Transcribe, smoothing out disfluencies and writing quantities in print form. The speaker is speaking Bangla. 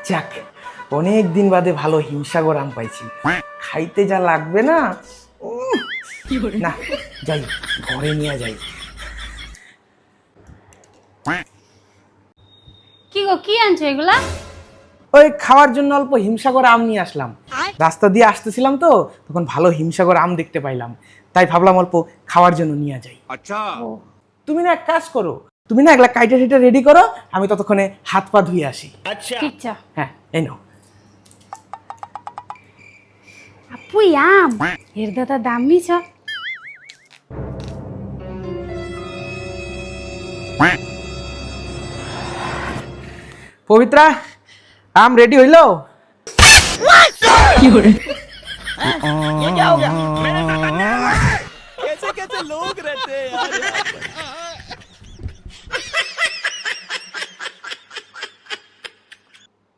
যাক, অনেক দিন বাদে ভালো হিমসাগর আম পাইছি। খাইতে যা লাগবে না, না যাই ঘরে নিয়ে যাই। কি গো, কি আনছো এগুলা? ওই খাওয়ার জন্য অল্প হিমসাগর আম নিয়ে আসলাম। রাস্তা দিয়ে আসতেছিলাম তো, তখন ভালো হিমসাগর আম দেখতে পাইলাম, তাই ভাবলাম অল্প খাওয়ার জন্য নিয়ে যাই। আচ্ছা, তুমি না এক কাজ করো, তুমি না একলা কাইটা টিটা রেডি করো, আমি ততক্ষণে হাত পা ধুয়ে আসি। ঠিক চা। হ্যাঁ, এই নাও। আপু আম এর দাদা দামি ছ। পবিত্রা, আম রেডি হইলো? कैसे कैसे लोग रहते हैं यार।